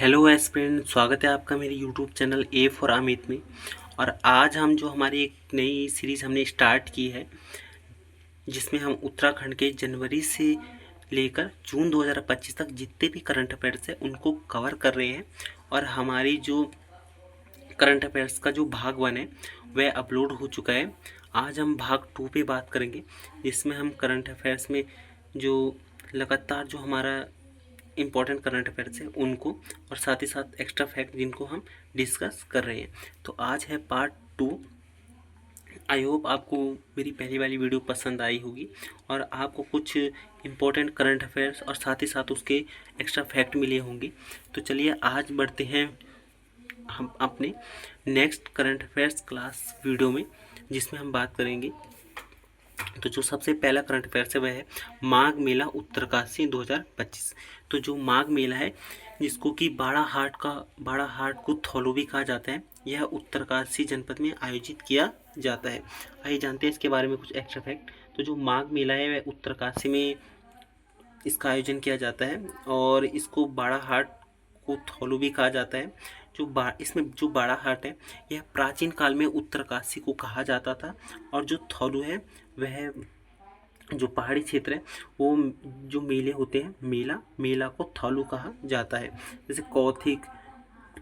Hello aspirant, स्वागत है आपका मेरे YouTube channel A for Amit में। और आज हम जो हमारी एक नई सीरीज़ हमने स्टार्ट की है, जिसमें हम उत्तराखंड के जनवरी से लेकर जून 2025 तक जितने भी करंट अफेयर्स हैं उनको कवर कर रहे हैं। और हमारी जो करंट अफेयर्स का जो भाग 1 है वह अपलोड हो चुका है। आज हम भाग 2 पे बात करेंगे, जिसमें हम करंट अफेयर्स में जो लगातार जो हमारा इम्पॉर्टेंट करंट अफेयर्स है उनको, और साथ ही साथ एक्स्ट्रा फैक्ट जिनको हम डिस्कस कर रहे हैं। तो आज है पार्ट 2। आई होप आपको मेरी पहली वाली वीडियो पसंद आई होगी और आपको कुछ इम्पोर्टेंट करंट अफेयर्स और साथ ही साथ उसके एक्स्ट्रा फैक्ट मिले होंगे। तो चलिए आज बढ़ते हैं हम अपने next current affairs class video में, जिसमें हम बात करेंगे। तो जो सबसे पहला करंट अफेयर्स है वह है माघ मेला उत्तरकाशी 2025। तो जो माघ मेला है, जिसको कि बाड़ा हाट को थौलो भी कहा जाता है, यह उत्तरकाशी जनपद में आयोजित किया जाता है। आइए जानते हैं इसके बारे में कुछ एक्स्ट्रा फैक्ट। तो जो माघ मेला है वह उत्तरकाशी में इसका आयोजन किया जाता है और इसको बाड़ा हाट को थौलो भी कहा जाता है। इसमें जो बाड़ा हाट है यह प्राचीन काल में उत्तरकाशी को कहा जाता था, और जो थौलू है वह जो पहाड़ी क्षेत्र है वो जो मेले होते हैं, मेला को थौलू कहा जाता है। जैसे कौथिग,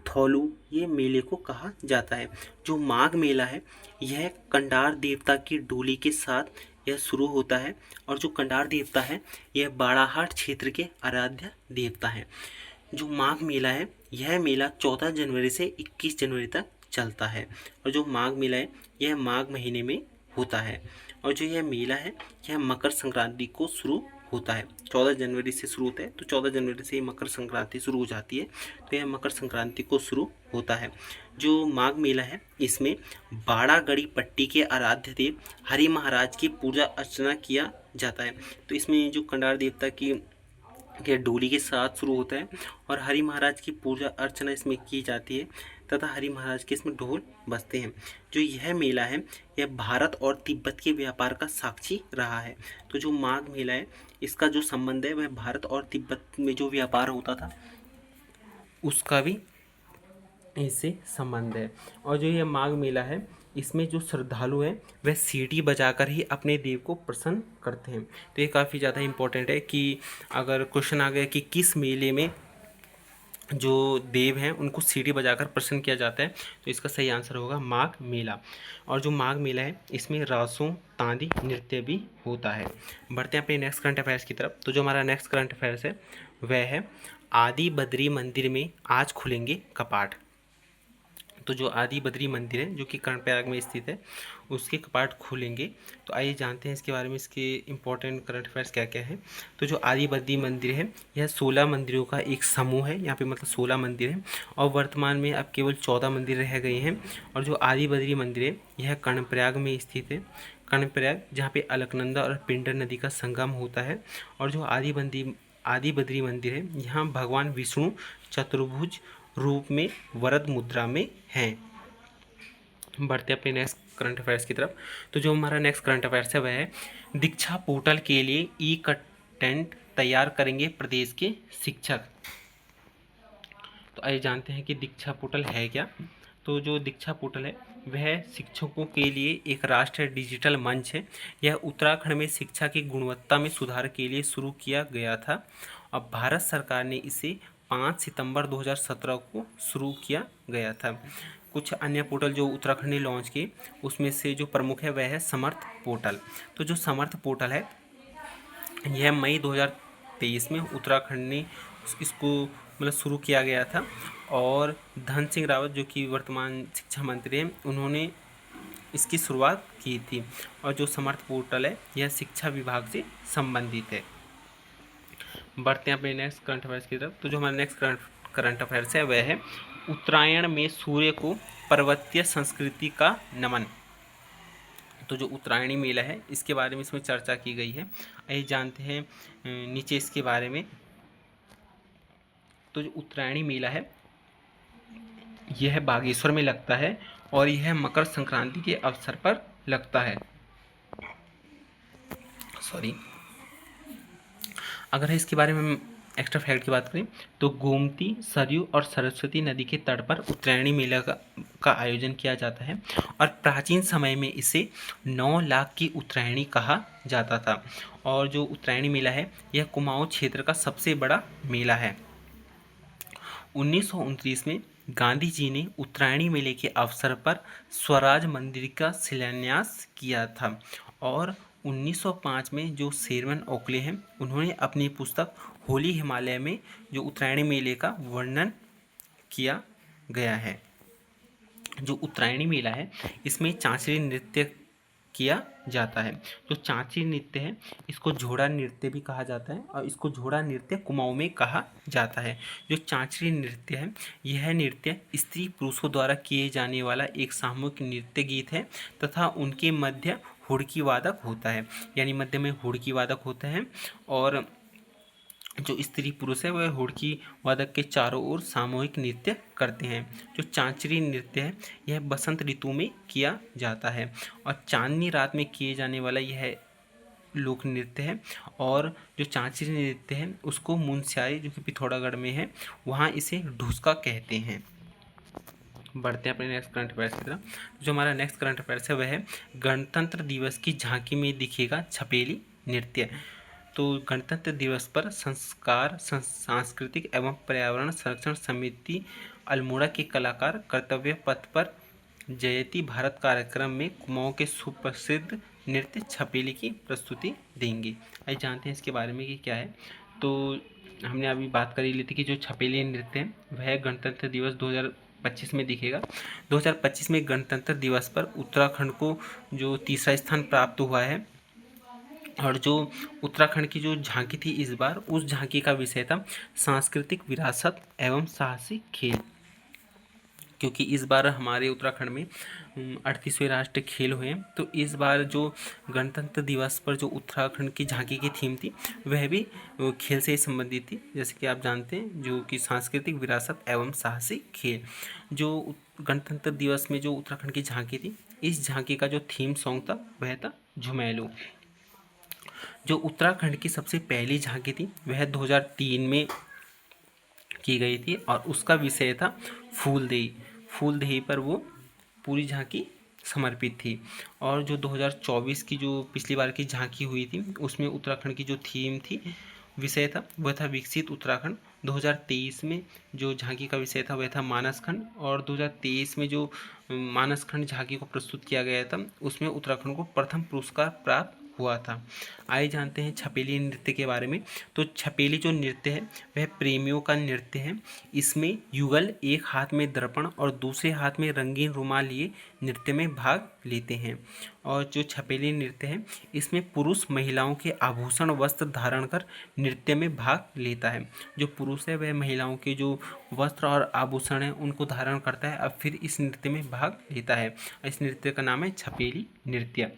थौलू, ये मेले को कहा जाता है। जो माघ मेला है यह कंडार देवता की डोली के साथ यह शुरू होता है, और जो कंडार देवता है यह बाड़ाहाट क्षेत्र के आराध्य देवता है। जो माघ मेला है यह मेला 14 जनवरी से 21 जनवरी तक चलता है, और जो माघ मेला है यह माघ महीने में होता है। और जो यह मेला है यह मकर संक्रांति को शुरू होता है। 14 जनवरी से शुरू होता है, तो 14 जनवरी से मकर संक्रांति शुरू हो जाती है, तो यह मकर संक्रांति को शुरू होता है। जो माघ मेला है इसमें बाड़ागढ़ी पट्टी के आराध्य देव हरि महाराज की पूजा अर्चना किया जाता है। तो इसमें जो कंडार देवता की के डोली के साथ शुरू होता है और हरि महाराज की पूजा अर्चना इसमें की जाती है, तथा हरि महाराज के इसमें ढोल बजते हैं। जो यह मेला है यह भारत और तिब्बत के व्यापार का साक्षी रहा है। तो जो माघ मेला है इसका जो संबंध है वह भारत और तिब्बत में जो व्यापार होता था उसका भी इससे संबंध है। और जो यह माघ मेला है इसमें जो श्रद्धालु हैं वह सीटी बजाकर ही अपने देव को प्रसन्न करते हैं। तो ये काफ़ी ज़्यादा इम्पोर्टेंट है कि अगर क्वेश्चन आ गया कि किस मेले में जो देव हैं उनको सीटी बजाकर प्रसन्न किया जाता है, तो इसका सही आंसर होगा माघ मेला। और जो माघ मेला है इसमें रासों तांदी नृत्य भी होता है। बढ़ते हैं अपने नेक्स्ट करंट अफेयर्स की तरफ। तो जो हमारा नेक्स्ट करंट अफेयर्स है वह है आदि बद्री मंदिर में आज खुलेंगे कपाट। तो जो आदि बद्री मंदिर है जो कि कर्णप्रयाग में स्थित है उसके कपाट खुलेंगे। तो आइए जानते हैं इसके बारे में, इसके इंपॉर्टेंट करंट अफेयर्स क्या क्या हैं। तो जो आदि बद्री मंदिर है यह 16 मंदिरों का एक समूह है। यहाँ पे मतलब 16 मंदिर हैं और वर्तमान में अब केवल 14 मंदिर रह गए हैं। और जो आदि बद्री मंदिर है यह कर्णप्रयाग में स्थित है। कर्णप्रयाग जहाँ पे अलकनंदा और पिंडर नदी का संगम होता है। और जो आदि बद्री मंदिर है यहाँ भगवान विष्णु चतुर्भुज रूप में वरद मुद्रा में हैं। बढ़ते अपने नेक्स्ट करंट अफेयर्स की तरफ। तो जो हमारा नेक्स्ट करंट अफेयर्स है वह है दीक्षा पोर्टल के लिए ई कंटेंट तैयार करेंगे प्रदेश के शिक्षक। तो आइए जानते हैं कि दीक्षा पोर्टल है क्या। तो जो दीक्षा पोर्टल है वह शिक्षकों के लिए एक राष्ट्रीय डिजिटल मंच है। यह उत्तराखंड में शिक्षा की गुणवत्ता में सुधार के लिए शुरू किया गया था। अब भारत सरकार ने इसे 5 सितंबर 2017 को शुरू किया गया था। कुछ अन्य पोर्टल जो उत्तराखंड ने लॉन्च किए उसमें से जो प्रमुख है वह है समर्थ पोर्टल। तो जो समर्थ पोर्टल है यह मई 2023 में उत्तराखंड ने इसको मतलब शुरू किया गया था, और धन सिंह रावत जो कि वर्तमान शिक्षा मंत्री हैं उन्होंने इसकी शुरुआत की थी। और जो समर्थ पोर्टल है यह शिक्षा विभाग से संबंधित है। बढ़ते हैं अपने नेक्स्ट करंट अफेयर्स की तरफ। तो जो हमारा नेक्स्ट करंट अफेयर्स है वह है उत्तरायण में सूर्य को पर्वतीय संस्कृति का नमन। तो जो उत्तरायणी मेला है इसके बारे में इसमें चर्चा की गई है। आइए जानते हैं नीचे इसके बारे में। तो जो उत्तरायणी मेला है यह बागेश्वर में लगता है और यह मकर संक्रांति के अवसर पर लगता है। अगर इसके बारे में एक्स्ट्रा फैक्ट की बात करें तो गोमती, सरयू और सरस्वती नदी के तट पर उत्तरायणी मेला का आयोजन किया जाता है और प्राचीन समय में इसे 9 लाख की उत्तरायणी कहा जाता था। और जो उत्तरायणी मेला है यह कुमाऊं क्षेत्र का सबसे बड़ा मेला है। 1929 में गांधी जी ने उत्तरायणी मेले के अवसर पर स्वराज मंदिर का शिलान्यास किया था। और 1905 में जो शेरमन ओकले हैं उन्होंने अपनी पुस्तक होली हिमालय में जो उत्तरायणी मेले का वर्णन किया गया है। जो उत्तरायणी मेला है इसमें चांचरी नृत्य किया जाता है। जो चांचरी नृत्य है इसको झोड़ा नृत्य भी कहा जाता है और इसको झोड़ा नृत्य कुमाऊं में कहा जाता है। जो चांचरी नृत्य है यह नृत्य स्त्री पुरुषों द्वारा किए जाने वाला एक सामूहिक नृत्य गीत है तथा उनके मध्य हुड़की वादक होता है, यानी मध्य में हुड़की वादक होता है और जो स्त्री पुरुष है वह हुड़की वादक के चारों ओर सामूहिक नृत्य करते हैं। जो चांचरी नृत्य है यह बसंत ऋतु में किया जाता है और चांदनी रात में किए जाने वाला यह लोक नृत्य है। और जो चांचरी नृत्य है उसको मुनस्यारी जो कि पिथौरागढ़ में है वहाँ इसे ढुसका कहते हैं। बढ़ते हैं अपने नेक्स्ट करंट अफेयर्स की तरफ। जो हमारा नेक्स्ट करंट अफेयर्स है वह है गणतंत्र दिवस की झांकी में दिखेगा छपेली नृत्य। तो गणतंत्र दिवस पर सांस्कृतिक एवं पर्यावरण संरक्षण समिति अल्मोड़ा के कलाकार कर्तव्य पथ पर जयती भारत कार्यक्रम में कुमाऊं के सुप्रसिद्ध नृत्य छपेली की प्रस्तुति देंगे। आइए जानते हैं इसके बारे में कि क्या है। तो हमने अभी बात कर ही ली थी कि जो छपेली नृत्य है वह गणतंत्र दिवस 2025 में दिखेगा। 2025 में गणतंत्र दिवस पर उत्तराखंड को जो तीसरा स्थान प्राप्त हुआ है और जो उत्तराखंड की जो झांकी थी इस बार उस झांकी का विषय था सांस्कृतिक विरासत एवं साहसिक खेल। क्योंकि इस बार हमारे उत्तराखंड में 38वें राष्ट्रीय खेल हुए हैं तो इस बार जो गणतंत्र दिवस पर जो उत्तराखंड की झांकी की थीम थी वह भी खेल से ही संबंधित थी। जैसे कि आप जानते हैं जो कि सांस्कृतिक विरासत एवं साहसिक खेल। जो गणतंत्र दिवस में जो उत्तराखंड की झांकी थी इस झांकी का जो थीम सॉन्ग था वह था झुमेलू। जो उत्तराखंड की सबसे पहली झांकी थी वह 2003 में की गई थी और उसका विषय था फूलदेई। फूलदेई पर वो पूरी झांकी समर्पित थी। और जो 2024 की जो पिछली बार की झांकी हुई थी उसमें उत्तराखंड की जो थीम थी विषय था वह था विकसित उत्तराखंड। 2023 में जो झांकी का विषय था वह था मानसखंड और 2023 में जो मानसखंड झांकी को प्रस्तुत किया गया था उसमें उत्तराखंड को प्रथम पुरस्कार प्राप्त हुआ था। आइए जानते हैं छपेली नृत्य के बारे में। तो छपेली जो नृत्य है वह प्रेमियों का नृत्य है। इसमें युगल एक हाथ में दर्पण और दूसरे हाथ में रंगीन रुमाल लिए नृत्य में भाग लेते हैं। और जो छपेली नृत्य है इसमें पुरुष महिलाओं के आभूषण वस्त्र धारण कर नृत्य में भाग लेता है। जो पुरुष है वह महिलाओं के जो वस्त्र और आभूषण हैं उनको धारण करता है और फिर इस नृत्य में भाग लेता है। इस नृत्य का नाम है छपेली नृत्य।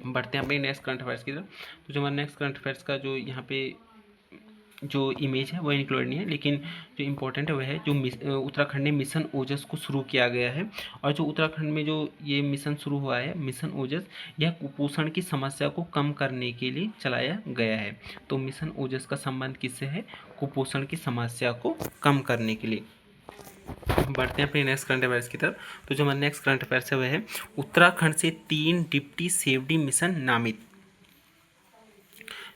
बढ़ते हैं अपने नेक्स्ट करंट अफेयर्स की तरफ। तो जो हमारा नेक्स्ट करंट अफेयर्स का जो यहाँ पे जो इमेज है वह इंक्लूड नहीं है लेकिन जो इम्पोर्टेंट है वह है जो उत्तराखंड में मिशन ओजस को शुरू किया गया है। और जो उत्तराखंड में जो ये मिशन शुरू हुआ है मिशन ओजस यह कुपोषण की समस्या को कम करने के लिए चलाया गया है। तो मिशन ओजस का संबंध किससे है? कुपोषण की समस्या को कम करने के लिए। बढ़ते हैं अपने नेक्स्ट करंट अफेयर्स की तरफ। तो जो हमारा नेक्स्ट करंट अफेयर्स है वह है उत्तराखंड से 3 डिप्टी सेफ्टी मिशन नामित।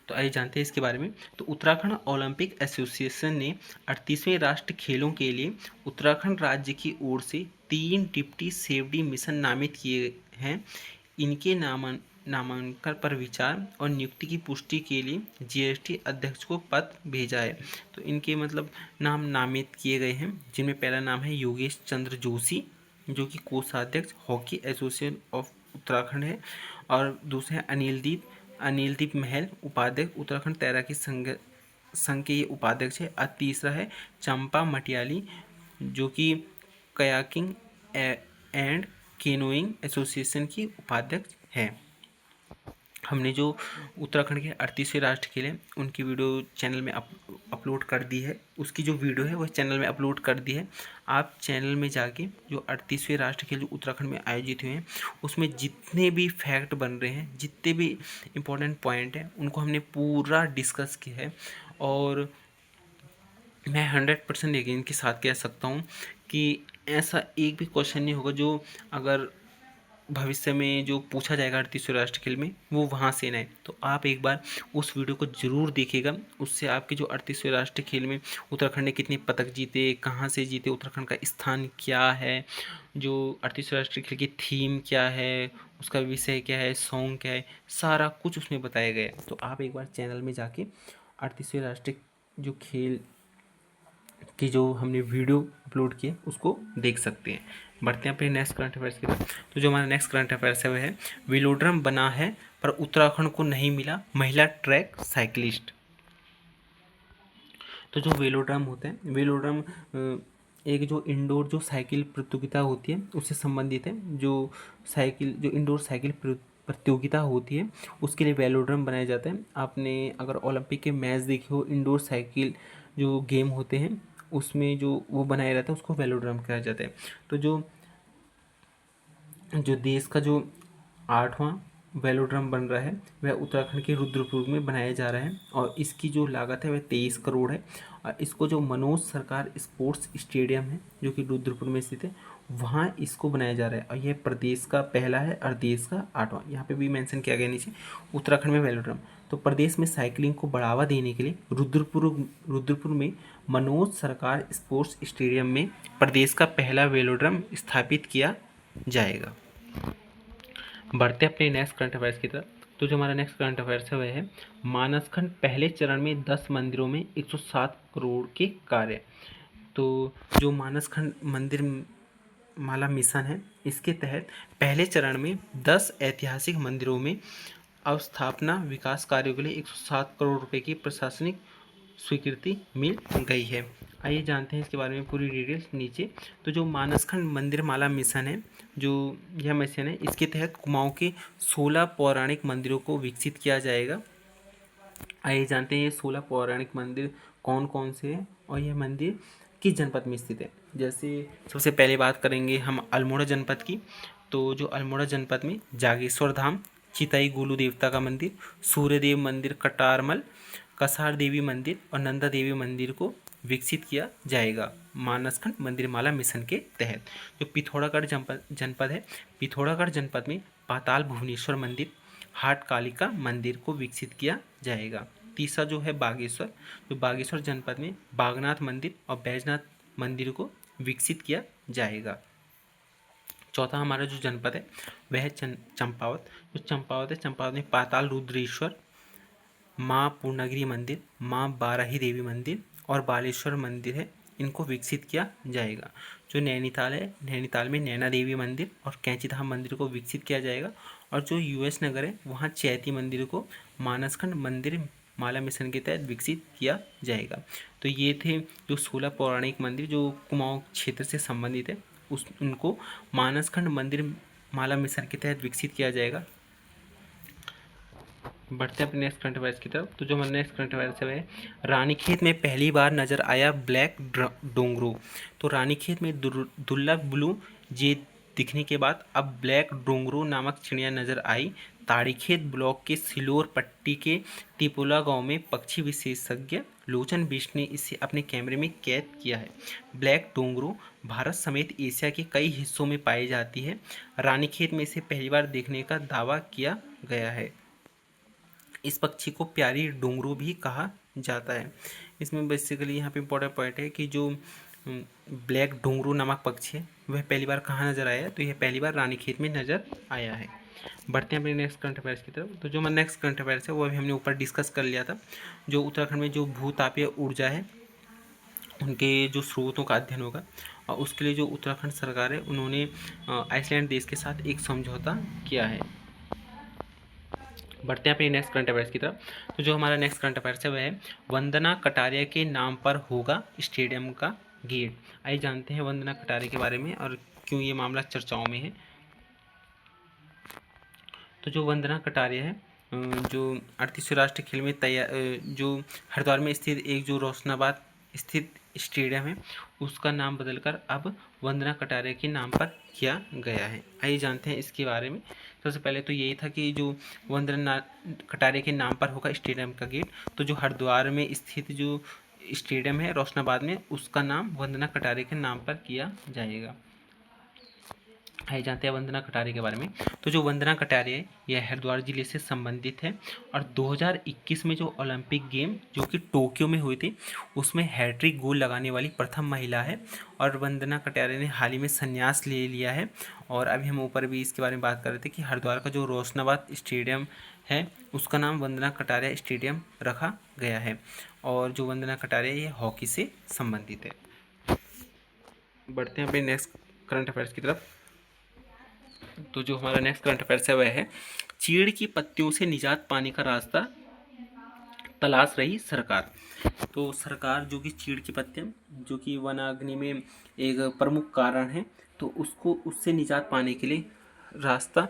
तो आइए जानते हैं इसके बारे में। तो उत्तराखंड ओलंपिक एसोसिएशन ने 38वें राष्ट्रीय खेलों के लिए उत्तराखंड राज्य की ओर से 3 डिप्टी सेफ्टी मिशन नामित किए हैं। इनके नामांकन पर विचार और नियुक्ति की पुष्टि के लिए जीएसटी अध्यक्ष को पत्र भेजा है। तो इनके मतलब नाम नामित किए गए हैं जिनमें पहला नाम है योगेश चंद्र जोशी जो कि कोषाध्यक्ष हॉकी एसोसिएशन ऑफ उत्तराखंड है। और दूसरे हैं अनिलदीप महल उपाध्यक्ष उत्तराखंड तैराकी संघ के ये उपाध्यक्ष है। और तीसरा है चंपा मटियाली जो कि कयाकिंग एंड केनोइंग एसोसिएशन की उपाध्यक्ष है। हमने जो उत्तराखंड के 38वें राष्ट्रीय खेल हैं उनकी वीडियो चैनल में अपलोड कर दी है। उसकी जो वीडियो है वह चैनल में अपलोड कर दी है। आप चैनल में जाके जो 38वें राष्ट्रीय खेल जो उत्तराखंड में आयोजित हुए हैं उसमें जितने भी फैक्ट बन रहे हैं जितने भी इम्पोर्टेंट पॉइंट हैं उनको हमने पूरा डिस्कस किया है। और मैं 100% यकीन के साथ कह सकता हूँ कि ऐसा एक भी क्वेश्चन नहीं होगा जो अगर भविष्य में जो पूछा जाएगा 38वें राष्ट्रीय खेल में वो वहाँ से ना है। तो आप एक बार उस वीडियो को ज़रूर देखिएगा, उससे आपके जो 38वें राष्ट्रीय खेल में उत्तराखंड ने कितने पदक जीते, कहाँ से जीते, उत्तराखंड का स्थान क्या है, जो 38वें राष्ट्रीय खेल की थीम क्या है, उसका विषय क्या है, सॉन्ग क्या है, सारा कुछ उसमें बताया गया है। तो आप एक बार चैनल में जाके 38वें राष्ट्रीय जो खेल कि जो हमने वीडियो अपलोड किए उसको देख सकते हैं। बढ़ते हैं अपने नेक्स्ट करंट अफेयर्स की तरफ। तो जो हमारा नेक्स्ट करंट अफेयर्स है वह है वेलोड्रम बना है पर उत्तराखंड को नहीं मिला महिला ट्रैक साइकिलिस्ट। तो जो वेलोड्रम होते हैं, वेलोड्रम एक जो इंडोर जो साइकिल प्रतियोगिता होती है उससे संबंधित है। जो इंडोर साइकिल प्रतियोगिता होती है उसके लिए वेलोड्रम बनाया जाता है। आपने अगर ओलंपिक के मैच देखे हो, इंडोर साइकिल जो गेम होते हैं उसमें जो वो बनाया जाता है उसको वेलोड्रम कहा जाता है। तो जो जो देश का जो 8वां वेलोड्रम बन रहा है वह उत्तराखंड के रुद्रपुर में बनाया जा रहा है और इसकी जो लागत है वह 23 करोड़ है। और इसको जो मनोज सरकार स्पोर्ट्स स्टेडियम है जो कि रुद्रपुर में स्थित है वहाँ इसको बनाया जा रहा है और यह प्रदेश का पहला है और देश का 8वां। यहाँ पे भी मेंशन किया गया नीचे उत्तराखंड में वेलोड्रम। तो प्रदेश में साइकिलिंग को बढ़ावा देने के लिए रुद्रपुर में मनोज सरकार स्पोर्ट्स स्टेडियम में प्रदेश का पहला वेलोड्रम स्थापित किया जाएगा। बढ़ते अपने नेक्स्ट करंट अफेयर्स की तरफ। तो जो हमारा नेक्स्ट करंट अफेयर्स है वह है मानसखंड पहले चरण में 10 मंदिरों में 107 करोड़ के कार्य। तो जो मानसखंड मंदिर माला मिशन है इसके तहत पहले चरण में 10 ऐतिहासिक मंदिरों में अवस्थापना विकास कार्यों के लिए 107 करोड़ रुपए की प्रशासनिक स्वीकृति मिल गई है। आइए जानते हैं इसके बारे में पूरी डिटेल्स नीचे। तो जो मानसखंड मंदिर माला मिशन है, जो यह मिशन है इसके तहत कुमाऊं के 16 पौराणिक मंदिरों को विकसित किया जाएगा। आइए जानते हैं ये 16 पौराणिक मंदिर कौन कौन से हैं और यह मंदिर किस जनपद में स्थित है। जैसे सबसे पहले बात करेंगे हम अल्मोड़ा जनपद की। तो जो अल्मोड़ा जनपद में जागेश्वर धाम, चिताई गोलू देवता का मंदिर, सूर्यदेव मंदिर कटारमल, कसार देवी मंदिर और नंदा देवी मंदिर को विकसित किया जाएगा मानसखंड मंदिरमाला मिशन के तहत। जो पिथौरागढ़ जनपद है, पिथौरागढ़ जनपद में पाताल भुवनेश्वर मंदिर, हाट कालिका मंदिर को विकसित किया जाएगा। तीसरा जो है बागेश्वर, जो बागेश्वर जनपद में बागनाथ मंदिर और बैजनाथ मंदिर को विकसित किया जाएगा। चौथा हमारा जो जनपद है वह है चंपावत। जो चंपावत है, चंपावत में पाताल रुद्रेश्वर, माँ पूर्णागिरी मंदिर, माँ बाराही देवी मंदिर और बालेश्वर मंदिर है, इनको विकसित किया जाएगा। जो नैनीताल है, नैनीताल में नैना देवी मंदिर और कैंचीधाम मंदिर को विकसित किया जाएगा। और जो यूएस नगर है वहाँ चैती मंदिर को मानसखंड मंदिर माला मिशन के तहत विकसित किया जाएगा। तो ये थे जो 16 पौराणिक मंदिर जो कुमाऊं क्षेत्र से संबंधित है, उनको मानसखंड मंदिर माला मिशन के तहत विकसित किया जाएगा। बढ़ते हैं अपने नेक्स्ट करंट अफेयर्स की तरफ। तो जो हमारा नेक्स्ट करंट अफेयर्स है रानीखेत में पहली बार नजर आया ब्लैक डोंगरू। तो रानीखेत में दुर्लभ ब्लू जे दिखने के बाद अब ब्लैक डोंगरू नामक चिड़िया नजर आई। ताड़ीखेत ब्लॉक के सिलोर पट्टी के तिपोला गांव में पक्षी विशेषज्ञ लोचन बिष्ट ने इसे अपने कैमरे में कैद किया है। ब्लैक डोंगरू भारत समेत एशिया के कई हिस्सों में पाई जाती है। रानीखेत में इसे पहली बार देखने का दावा किया गया है। इस पक्षी को प्यारी डोंगरू भी कहा जाता है। इसमें बेसिकली यहाँ पे इम्पोर्टेंट पॉइंट है कि जो ब्लैक डोंगरू नामक पक्षी है वह पहली बार कहाँ नज़र आया है, तो यह पहली बार रानीखेत में नज़र आया है। बढ़ते हैं अपने नेक्स्ट करंट अफेयर्स की तरफ। तो जो हमारा नेक्स्ट करंट अफेयर्स है वो अभी हमने ऊपर डिस्कस कर लिया था। जो उत्तराखंड में जो भूतापीय ऊर्जा है उनके जो स्रोतों का अध्ययन होगा और उसके लिए जो उत्तराखंड सरकार है उन्होंने आइसलैंड देश के साथ एक समझौता किया है। बढ़ते हैं अपने नेक्स्ट करंट अफेयर्स की तरफ। तो जो हमारा नेक्स्ट करंट अफेयर्स है वह है वंदना कटारिया के नाम पर होगा स्टेडियम का गेट। आइए जानते हैं वंदना कटारिया के बारे में और क्यों ये मामला चर्चाओं में है। तो जो वंदना कटारिया है जो 38वें राष्ट्रीय खेल में तैयार जो हरिद्वार में स्थित एक जो रोशनाबाद स्थित स्टेडियम है उसका नाम बदलकर अब वंदना कटारिया के नाम पर किया गया है। आइए जानते हैं इसके बारे में। सबसे पहले तो यही था कि जो वंदना कटारिया के नाम पर होगा स्टेडियम का गेट, तो जो हरिद्वार में स्थित जो स्टेडियम है रोशनाबाद में, उसका नाम वंदना कटारिया के नाम पर किया जाएगा। आइए जानते हैं वंदना कटारिया के बारे में। तो जो वंदना कटारिया है यह हरिद्वार जिले से संबंधित है और 2021 में जो ओलंपिक गेम जो कि टोक्यो में हुए थे उसमें हैट्रिक गोल लगाने वाली प्रथम महिला है। और वंदना कटारिया ने हाल ही में संन्यास ले लिया है। और अभी हम ऊपर भी इसके बारे में बात कर रहे थे कि हरिद्वार का जो रोशनाबाद स्टेडियम है उसका नाम वंदना कटारिया स्टेडियम रखा गया है। और जो वंदना कटारिया ये हॉकी से संबंधित है। बढ़ते हैं अपने नेक्स्ट करंट अफेयर्स की तरफ। तो जो हमारा नेक्स्ट करंट अफेयर्स है वह है चीड़ की पत्तियों से निजात पाने का रास्ता तलाश रही सरकार। तो सरकार जो कि चीड़ की पत्तियां जो कि वनाग्नि में एक प्रमुख कारण है, तो उससे निजात पाने के लिए रास्ता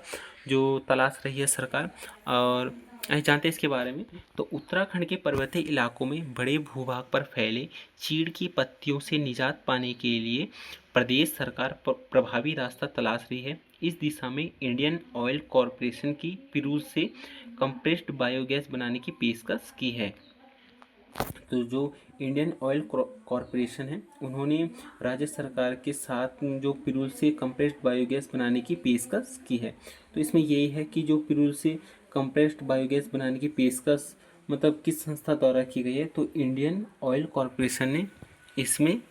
जो तलाश रही है सरकार। और जानते हैं इसके बारे में। तो उत्तराखंड के पर्वतीय इलाकों में बड़े भूभाग पर फैले चीड़ की पत्तियों से निजात पाने के लिए प्रदेश सरकार प्रभावी रास्ता तलाश रही है। इस दिशा में इंडियन ऑयल कॉरपोरेशन की पिरूल से कंप्रेस्ड बायोगैस बनाने की पेशकश की है। तो जो इंडियन ऑयल कॉरपोरेशन है उन्होंने राज्य सरकार के साथ जो पिरूल से कंप्रेस्ड बायोगैस बनाने की पेशकश की है। तो इसमें यही है कि जो पिरूल से कंप्रेस्ड बायोगैस बनाने की पेशकश मतलब किस संस्था द्वारा की गई है, तो इंडियन ऑयल कॉरपोरेशन ने इसमें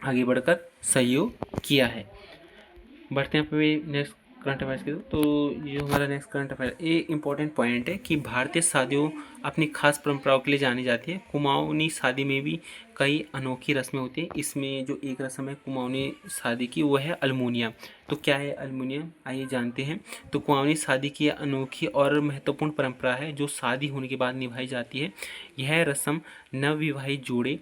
आगे बढ़कर सहयोग किया है। बढ़ते हैं पे नेक्स्ट करंट अफेयर्स की। तो जो हमारा नेक्स्ट करंट अफेयर ये इंपॉर्टेंट पॉइंट है कि भारतीय शादियों अपनी खास परंपराओं के लिए जानी जाती है। कुमाऊनी शादी में भी कई अनोखी रस्में होती हैं। इसमें जो एक रस्म है कुमाऊनी शादी की वो है अल्मोनिया। तो क्या है अल्मोनिया, आइए जानते हैं। तो कुमाऊनी शादी की अनोखी और महत्वपूर्ण परंपरा है जो शादी होने के बाद निभाई जाती है। यह रस्म नवविवाहित जोड़े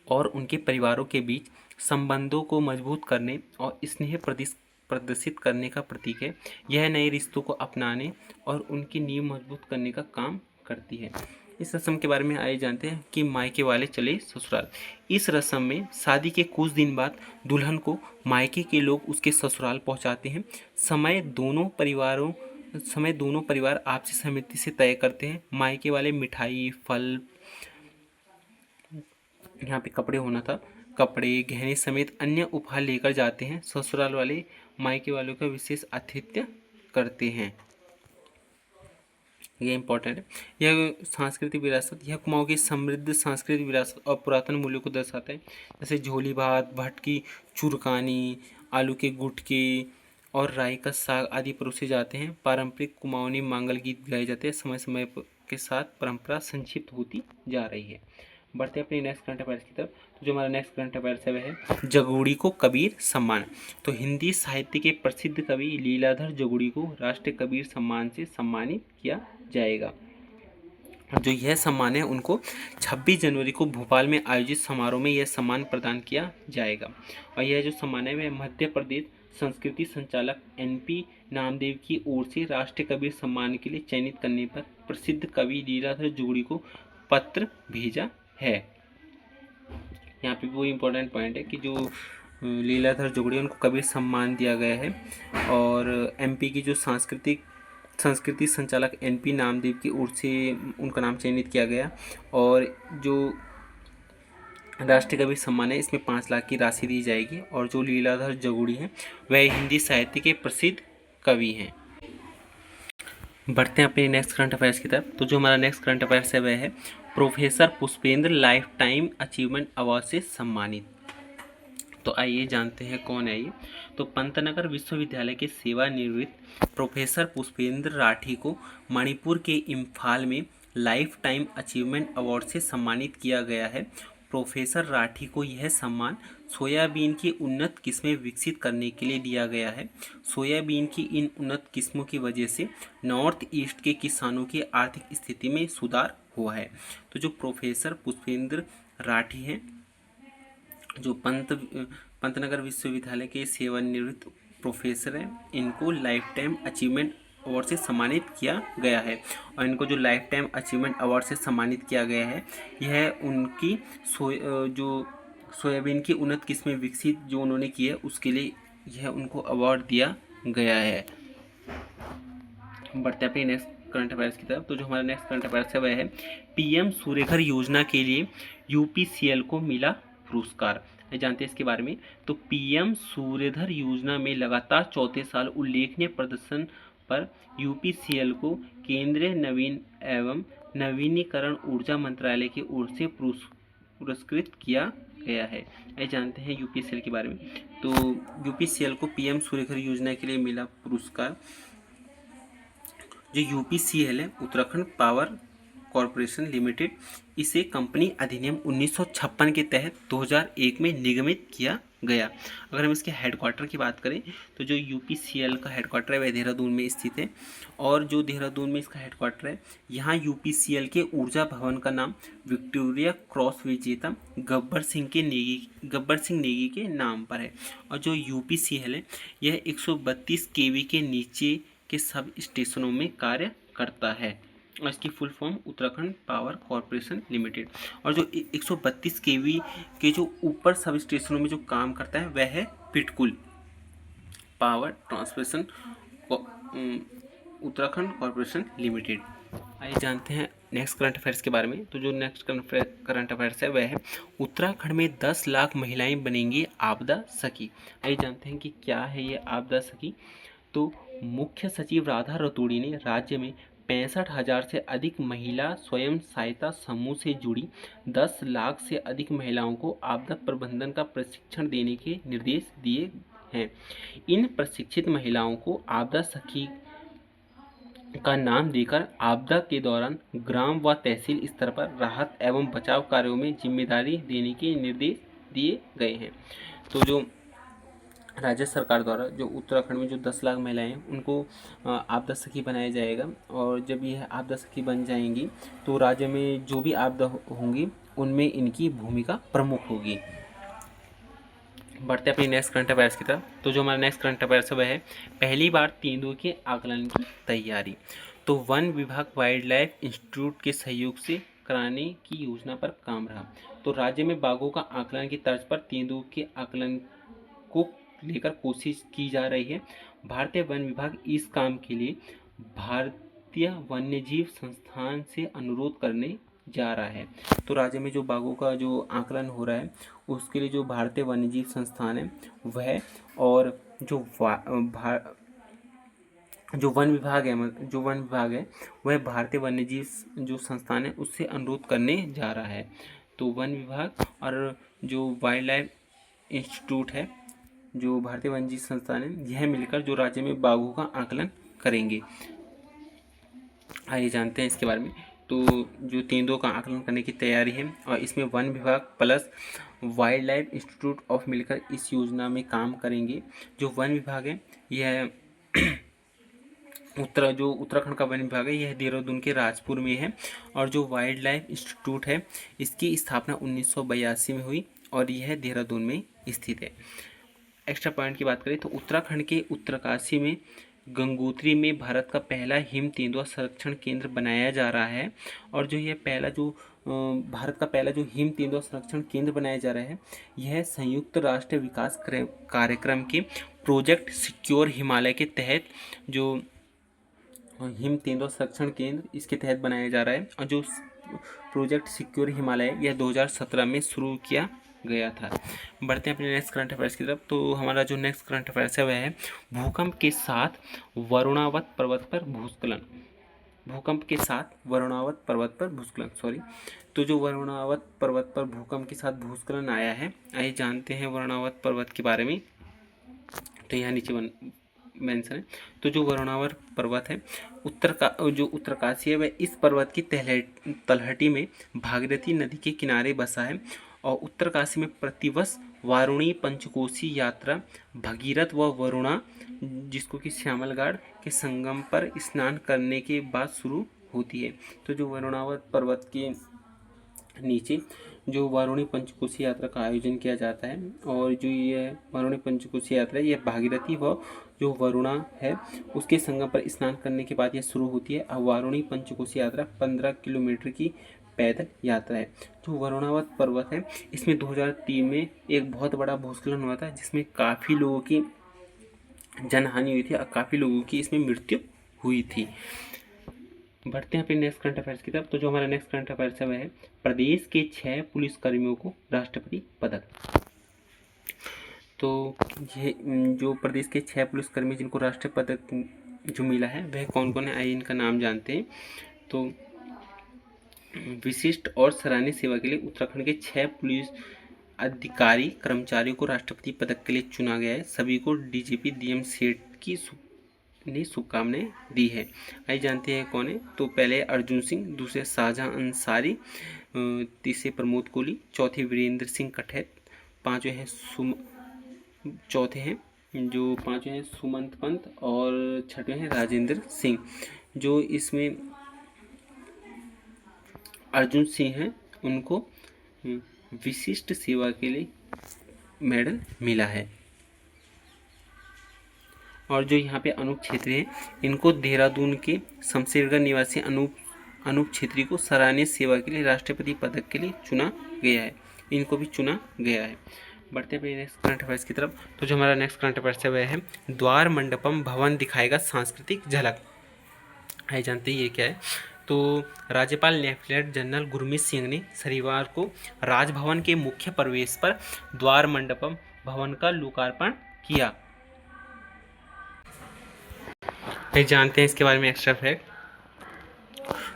और उनके परिवारों के बीच संबंधों को मजबूत करने और स्नेह प्रदर्शित करने का प्रतीक है। यह नए रिश्तों को अपनाने और उनकी नींव मजबूत करने का काम करती है। इस रस्म के बारे में आइए जानते हैं कि मायके वाले चले ससुराल। इस रस्म में शादी के कुछ दिन बाद दुल्हन को मायके के लोग उसके ससुराल पहुंचाते हैं। समय दोनों परिवार आपसी सहमति से तय करते हैं। मायके वाले मिठाई, फल, यहाँ पे कपड़े होना था, कपड़े, गहने समेत अन्य उपहार लेकर जाते हैं। ससुराल वाले मायके वालों का विशेष आतिथ्य करते हैं। यह इंपॉर्टेंट है। यह सांस्कृतिक विरासत, यह कुमाऊं की समृद्ध सांस्कृतिक विरासत और पुरातन मूल्यों को दर्शाता है। जैसे झोली भात, भटकी चुरकानी, आलू के गुटके और राई का साग आदि परोसे जाते हैं। पारंपरिक कुमाऊनी मांगल गीत गाए जाते हैं। समय समय के साथ परंपरा संक्षिप्त होती जा रही है। बढ़ते हैं अपनी नेक्स्ट करंट अफेयर्स की तरफ। तो जो हमारा नेक्स्ट करंट अफेयर्स है वह है जगोड़ी को कबीर सम्मान। तो हिंदी साहित्य के प्रसिद्ध कवि लीलाधर जगोड़ी को राष्ट्रीय कबीर सम्मान से सम्मानित किया जाएगा। जो यह सम्मान है उनको 26 जनवरी को भोपाल में आयोजित समारोह में यह सम्मान प्रदान किया जाएगा। और यह जो सम्मान है वह मध्य प्रदेश संस्कृति संचालक NP नामदेव की ओर से राष्ट्रीय कबीर सम्मान के लिए चयनित करने पर प्रसिद्ध कवि लीलाधर जगोड़ी को पत्र भेजा है। यहाँ पे वो इम्पोर्टेंट पॉइंट है कि जो लीलाधर जगोड़ी उनको कबीर सम्मान दिया गया है। और MP की जो संस्कृति संचालक NP नामदेव की ओर से उनका नाम चयनित किया गया। और जो राष्ट्रीय कबीर सम्मान है इसमें 5 लाख की राशि दी जाएगी। और जो लीलाधर जगोड़ी हैं वह हिंदी साहित्य के प्रसिद्ध कवि हैं। बढ़ते हैं अपने नेक्स्ट करंट अफेयर्स की तरफ। तो जो हमारा नेक्स्ट करंट अफेयर्स है वह है professor Pushpendra life time achievement award से सम्मानित। तो आइए जानते हैं कौन है ये। तो पंतनगर विश्वविद्यालय के सेवानिवृत्त प्रोफेसर पुष्पेंद्र राठी को मणिपुर के इम्फाल में लाइफ टाइम अचीवमेंट अवार्ड से सम्मानित किया गया है। प्रोफेसर राठी को यह सम्मान सोयाबीन की उन्नत किस्में विकसित करने के लिए दिया गया है। सोयाबीन की इन उन्नत किस्मों की वजह से नॉर्थ ईस्ट के किसानों की आर्थिक स्थिति में सुधार हुआ है। तो जो प्रोफेसर पुष्पेंद्र राठी हैं जो पंतनगर विश्वविद्यालय के सेवानिवृत्त प्रोफेसर हैं, इनको लाइफ टाइम अचीवमेंट अवार्ड से सम्मानित किया गया है। और इनको जो लाइफ टाइम अचीवमेंट अवार्ड से सम्मानित किया गया है यह उनकी जो सोयाबीन की उन्नत किस्में विकसित जो उन्होंने की है उसके लिए यह उनको अवार्ड दिया गया है। बढ़ते हैं अपनी नेक्स्ट करंट अफेयर्स की तरफ। तो जो हमारा नेक्स्ट करंट अफेयर्स है वह है पीएम सूर्यघर योजना के लिए यूपीसीएल को मिला पुरस्कार। ये जानते हैं इसके बारे में। तो पीएम सूर्यधर योजना में लगातार चौथे साल उल्लेखनीय प्रदर्शन पर यूपीसीएल को केंद्रीय नवीन एवं नवीनीकरण ऊर्जा मंत्रालय की ओर से पुरस्कृत किया गया है। ये जानते हैं यूपीसीएल के बारे में। तो यूपीसीएल को पीएम सूर्यघर योजना के लिए मिला पुरस्कार। जो यूपीसीएल है, उत्तराखंड पावर कॉरपोरेशन लिमिटेड, इसे कंपनी अधिनियम 1956 के तहत 2001 में निगमित किया गया। अगर हम इसके हेडक्वार्टर की बात करें तो जो यूपीसीएल का हेडक्वार्टर है वह देहरादून में स्थित है। और जो देहरादून में इसका हेडक्वार्टर है, यहाँ यूपीसीएल के ऊर्जा भवन का नाम विक्टोरिया क्रॉस विजेता गब्बर सिंह नेगी के नाम पर है। और जो यूपीसीएल है यह 132 केवी के नीचे के सब स्टेशनों में कार्य करता है। और इसकी full form Uttarakhand power corporation limited. और जो 132 केवी के जो ऊपर सब स्टेशनों में जो काम करता है वह है PTCUL power transmission Uttarakhand corporation limited. आइए जानते हैं नेक्स्ट करंट अफेयर्स के बारे में। तो जो नेक्स्ट करंट अफेयर्स है वह है उत्तराखंड में 10 लाख महिलाएं बनेंगी आपदा सखी। आइए जानते हैं कि क्या है ये आपदा सखी। तो मुख्य सचिव राधा रतूड़ी ने राज्य में 65,000 से अधिक महिला स्वयं सहायता समूह से जुड़ी 10 लाख से अधिक महिलाओं को आपदा प्रबंधन का प्रशिक्षण देने के निर्देश दिए हैं। इन प्रशिक्षित महिलाओं को आपदा सखी का नाम देकर आपदा के दौरान ग्राम व तहसील स्तर पर राहत एवं बचाव कार्यों में जिम्मेदारी देने के निर्देश दिए गए हैं। तो जो राज्य सरकार द्वारा जो उत्तराखंड में जो 10 लाख महिलाएं हैं उनको आपदा सखी बनाया जाएगा। और जब यह आपदा सखी बन जाएंगी तो राज्य में जो भी आपदा होंगी उनमें इनकी भूमिका प्रमुख होगी। बढ़ते अपनी नेक्स्ट करंट अफेयर्स की तरफ। तो जो हमारा नेक्स्ट करंट अफेयर्स है वह है पहली बार तेंदुए के आकलन की तैयारी। तो वन विभाग वाइल्ड लाइफ इंस्टीट्यूट के सहयोग से कराने की योजना पर काम रहा। तो राज्य में बाघों का आकलन की तर्ज पर तेंदुए के आकलन को लेकर कोशिश की जा रही है। भारतीय वन विभाग इस काम के लिए भारतीय वन्यजीव संस्थान से अनुरोध करने जा रहा है। तो राज्य में जो बाघों का जो आकलन हो रहा है उसके लिए जो भारतीय वन्यजीव संस्थान है वह और जो वन विभाग है वह भारतीय वन्यजीव जो संस्थान है उससे अनुरोध करने जा रहा है। तो वन विभाग और जो वाइल्ड लाइफ इंस्टीट्यूट है जो भारतीय वन्यजीव संस्थान है यह मिलकर जो राज्य में बाघों का आकलन करेंगे। आइए जानते हैं इसके बारे में। तो जो तेंदुओं का आकलन करने की तैयारी है और इसमें वन विभाग plus wild life institute of मिलकर इस योजना में काम करेंगे। जो वन विभाग है यह उत्तराखंड का वन विभाग है यह देहरादून के राजपुर में है। और जो वाइल्ड लाइफ इंस्टीट्यूट है इसकी स्थापना 1982 में हुई और यह देहरादून में स्थित है। एक्स्ट्रा पॉइंट की बात करें तो उत्तराखंड के उत्तरकाशी में गंगोत्री में भारत का पहला हिम तेंदुआ संरक्षण केंद्र बनाया जा रहा है। और जो यह भारत का पहला जो हिम तेंदुआ संरक्षण केंद्र बनाया जा रहा है यह संयुक्त राष्ट्र विकास कार्यक्रम के प्रोजेक्ट सिक्योर हिमालय के तहत जो हिम तेंदुआ संरक्षण केंद्र इसके तहत बनाया जा रहा है। और जो प्रोजेक्ट सिक्योर हिमालय यह 2017 में शुरू किया गया था। बढ़ते हैं अपने नेक्स्ट करंट अफेयर्स की तरफ। तो हमारा जो नेक्स्ट करंट अफेयर्स है वह है भूकंप के साथ वरुणावत पर्वत पर भूस्खलन। तो जो वरुणावत पर्वत पर भूकंप के साथ भूस्खलन आया है, आइए जानते हैं वरुणावत पर्वत के बारे में। तो यहाँ नीचे मेंशन है। तो जो वरुणावत पर्वत है उत्तरकाशी है वह इस पर्वत की तलहटी में भागीरथी नदी के किनारे बसा है। और उत्तरकाशी में प्रतिवर्ष वारुणी पंचकोशी यात्रा भगीरथ व वरुणा जिसको कि श्यामलगढ़ के संगम पर स्नान करने के बाद शुरू होती है। तो जो वरुणावत पर्वत के नीचे जो वारुणी पंचकोशी यात्रा का आयोजन किया जाता है। और जो ये वारुणी पंचकोशी यात्रा है यह भागीरथी व जो वरुणा है उसके संगम पर स्नान करने के बाद यह शुरू होती है। वारुणी पंचकोशी यात्रा 15 किलोमीटर की पैदल यात्रा है। जो वरुणावत पर्वत है इसमें 2003 में एक बहुत बड़ा भूस्खलन हुआ था जिसमें काफ़ी लोगों की जनहानि हुई थी और काफ़ी लोगों की इसमें मृत्यु हुई थी। बढ़ते हैं अपने नेक्स्ट करंट अफेयर्स की तरफ। तो जो हमारा नेक्स्ट करंट अफेयर्स है वह है प्रदेश के 6 पुलिसकर्मियों को राष्ट्रपति पदक। तो ये जो प्रदेश के 6 पुलिसकर्मी जिनको राष्ट्रीय पदक जो मिला है वह कौन कौन है, आइए इनका नाम जानते हैं। तो विशिष्ट और सराहनीय सेवा के लिए उत्तराखंड के 6 पुलिस अधिकारी कर्मचारियों को राष्ट्रपति पदक के लिए चुना गया है। सभी को डीजीपी डीएम सेठ की ने शुभकामनाएं दी है। आइए जानते हैं कौन है। तो पहले अर्जुन सिंह, दूसरे शाहजहां अंसारी, तीसरे प्रमोद कोहली, चौथे वीरेंद्र सिंह कठैत, पांचवें हैं सुमंत पंत और छठवें हैं राजेंद्र सिंह। जो इसमें अर्जुन सिंह हैं उनको विशिष्ट सेवा के लिए मेडल मिला है। और जो यहाँ पे अनूप छेत्री हैं इनको देहरादून के शमशेरगढ़ निवासी अनूप छेत्री को सराहनीय सेवा के लिए राष्ट्रपति पदक के लिए चुना गया है। इनको भी चुना गया है। बढ़ते हैं नेक्स्ट करंट अफेयर्स की तरफ। तो जो हमारा नेक्स्ट करंट अफेयर्स है वह है द्वार मंडपम भवन दिखाएगा सांस्कृतिक झलक। आइए जानते हैं ये क्या है। तो राज्यपाल लेफ्टिनेंट जनरल गुरमीत सिंह ने शनिवार को राजभवन के मुख्य प्रवेश पर द्वार मंडपम भवन का लोकार्पण किया। आइए जानते हैं इसके बारे में एक्स्ट्रा फैक्ट।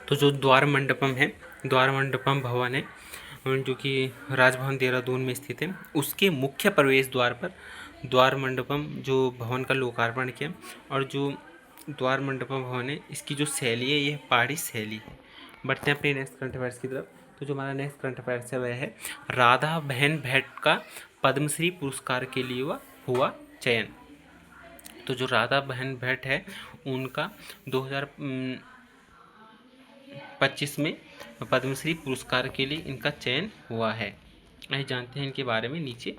तो जो द्वार मंडपम भवन है जो कि राजभवन देहरादून में स्थित है, उसके मुख्य प्रवेश द्वार पर द्वार मंडपम जो भवन का लोकार्पण किया। और जो द्वार मंडपम भवन है इसकी जो शैली है यह पहाड़ी शैली है। बढ़ते हैं अपने नेक्स्ट करंट अफेयर्स की तरफ। तो जो हमारा नेक्स्ट करंट अफेयर्स है वह है राधा बहन भट्ट का पद्मश्री पुरस्कार के लिए हुआ चयन। तो जो राधा बहन भट्ट है उनका 2025 में पद्मश्री पुरस्कार के लिए इनका चयन हुआ है। आइए जानते हैं इनके बारे में नीचे।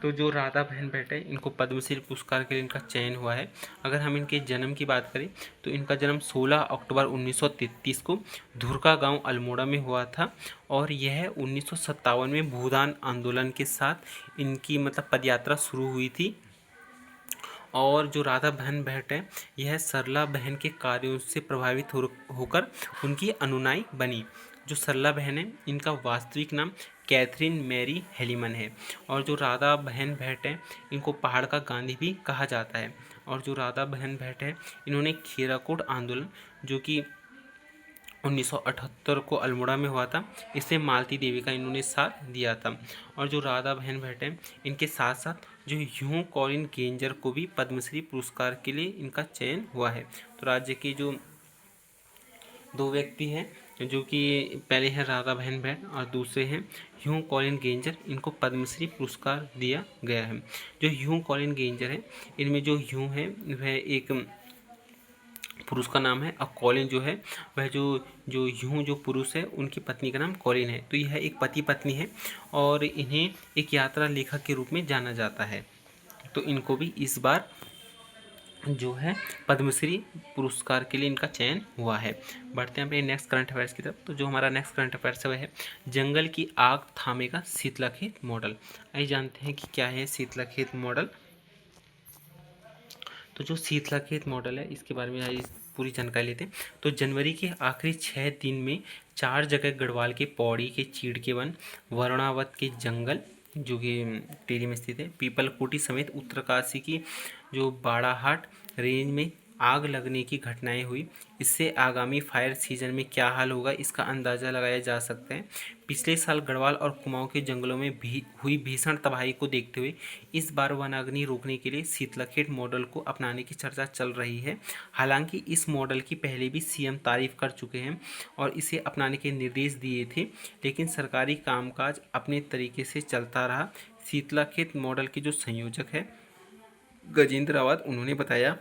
तो जो राधा बहन भट्ट है इनको पद्मश्री पुरस्कार के लिए इनका चयन हुआ है। अगर हम इनके जन्म की बात करें तो इनका जन्म 16 अक्टूबर 1933 को धुरका गांव अल्मोड़ा में हुआ था। और यह 1957 में भूदान आंदोलन के साथ इनकी पदयात्रा शुरू हुई थी। और जो राधा बहन भट्ट है यह सरला बहन के कार्यों से प्रभावित होकर उनकी अनुयायी बनी। जो सरला बहन है इनका वास्तविक नाम कैथरीन मैरी हेलीमन है। और जो राधा बहन भट्ट है इनको पहाड़ का गांधी भी कहा जाता है। और जो राधा बहन भट्ट है इन्होंने खीराकोट आंदोलन जो कि 1978 को अल्मोड़ा में हुआ था, इससे मालती देवी का इन्होंने साथ दिया था। और जो राधा बहन भट्ट है इनके साथ साथ जो ह्यू कॉलिन गेंजर को भी पद्मश्री पुरस्कार के लिए इनका चयन हुआ है। तो राज्य के जो 2 व्यक्ति हैं जो कि पहले हैं राधा बहन भट्ट और दूसरे हैं ह्यू कॉलिन गेंजर, इनको पद्मश्री पुरस्कार दिया गया है। जो ह्यू कॉलिन गेंजर है इनमें जो ह्यू है वह एक पुरुष का नाम है और कॉलिन जो है वह जो ह्यू जो पुरुष है उनकी पत्नी का नाम कॉलिन है। तो यह एक पति पत्नी है और इन्हें एक यात्रा लेखक के रूप में जाना जाता है। तो इनको भी इस बार जो है पद्मश्री पुरस्कार के लिए इनका चयन हुआ है। बढ़ते हैं अपने नेक्स्ट करंट अफेयर्स की तरफ। तो जो हमारा नेक्स्ट करंट अफेयर्स है वह है जंगल की आग थामेगा शीतलाखेत मॉडल। आइए जानते हैं कि क्या है शीतलाखेत मॉडल। तो जो शीतलाखेत मॉडल है इसके बारे में आज पूरी जानकारी लेते हैं। तो जनवरी के आखिरी 6 दिन में 4 जगह गढ़वाल के पौड़ी के चीड़ के वन, वरुणावत के जंगल जो कि टिहरी में स्थित है, पीपलकोटी समेत उत्तरकाशी की जो बाड़ाहाट रेंज में आग लगने की घटनाएं हुई। इससे आगामी फायर सीजन में क्या हाल होगा इसका अंदाज़ा लगाया जा सकता है। पिछले साल गढ़वाल और कुमाऊं के जंगलों में भी हुई भीषण तबाही को देखते हुए इस बार वनाग्नि रोकने के लिए शीतलखेत मॉडल को अपनाने की चर्चा चल रही है। हालांकि इस मॉडल की पहले भी सीएम तारीफ कर चुके हैं और इसे अपनाने के निर्देश दिए थे, लेकिन सरकारी कामकाज अपने तरीके से चलता रहा। शीतलखेत मॉडल के जो संयोजक है गजेंद्र रावत, उन्होंने बताया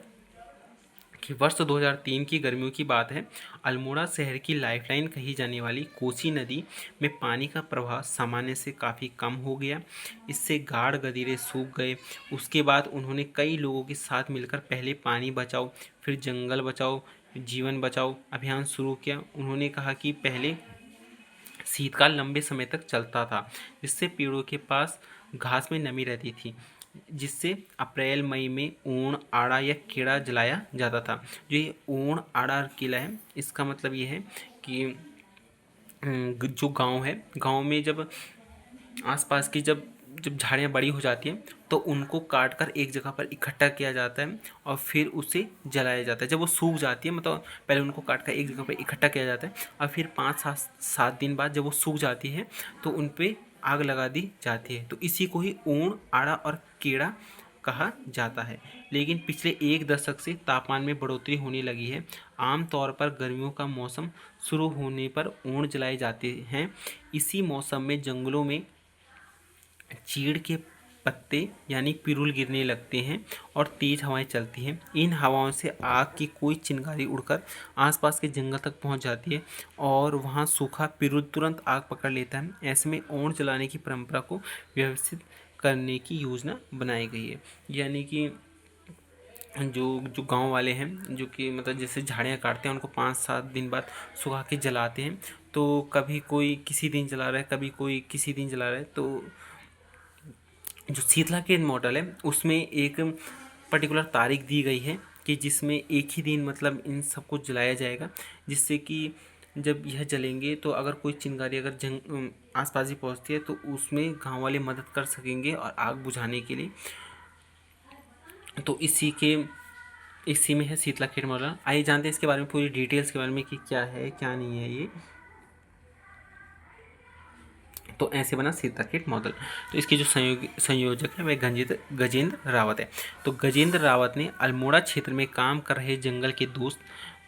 कि वर्ष 2003 की गर्मियों की बात है। अल्मोड़ा शहर की लाइफलाइन कही जाने वाली कोसी नदी में पानी का प्रवाह सामान्य से काफ़ी कम हो गया। इससे गाढ़ गदीरे सूख गए। उसके बाद उन्होंने कई लोगों के साथ मिलकर पहले पानी बचाओ फिर जंगल बचाओ जीवन बचाओ अभियान शुरू किया। उन्होंने कहा कि पहले शीतकाल लंबे समय तक चलता था जिससे पेड़ों के पास घास में नमी रहती थी। जिससे अप्रैल मई में ऊन, आड़ा या कीड़ा जलाया जाता था। जो ये ऊन, आड़ा और कीड़ा है, इसका मतलब ये है कि जो गांव है, गांव में जब आसपास की जब जब झाड़ियाँ बड़ी हो जाती हैं तो उनको काट कर एक जगह पर इकट्ठा किया जाता है और फिर उसे जलाया जाता है। जब वो सूख जाती है, मतलब पहले उनको काट कर एक जगह पर इकट्ठा किया जाता है और फिर 5-7 दिन बाद जब वो सूख जाती है तो उन पर आग लगा दी जाती है। तो इसी को ही ऊन, आड़ा और कीड़ा कहा जाता है। लेकिन पिछले एक दशक से तापमान में बढ़ोतरी होने लगी है। आमतौर पर गर्मियों का मौसम शुरू होने पर ऊन जलाए जाते हैं। इसी मौसम में जंगलों में चीड़ के पत्ते यानी पिरुल गिरने लगते हैं और तेज हवाएं चलती हैं। इन हवाओं से आग की कोई चिंगारी उड़कर आसपास के जंगल तक पहुंच जाती है और वहां सूखा पिरुल तुरंत आग पकड़ लेता है। ऐसे में ऊन जलाने की परंपरा को व्यवस्थित करने की योजना बनाई गई है। यानी कि जो जो गांव वाले हैं, जो कि मतलब जैसे झाड़ियाँ काटते हैं, उनको 5-7 दिन बाद सुखा के जलाते हैं। तो कभी कोई किसी दिन जला रहा है, कभी कोई किसी दिन जला रहा है। तो जो शीतला के मॉडल है उसमें एक पर्टिकुलर तारीख दी गई है कि जिसमें एक ही दिन मतलब इन सबको जलाया जाएगा, जिससे कि जब यह जलेंगे तो अगर कोई चिंगारी अगर आसपास ही पहुंचती है तो उसमें गांव वाले मदद कर सकेंगे और आग बुझाने के लिए। तो इसी में है शीतला खेत मॉडल। आइए जानते हैं इसके बारे में पूरी डिटेल्स के बारे में कि क्या है क्या नहीं है ये। तो ऐसे बना शीतला खेत मॉडल। तो इसके जो संयोजक है वह गजेंद्र रावत है। तो गजेंद्र रावत ने अल्मोड़ा क्षेत्र में काम कर रहे जंगल के दोस्त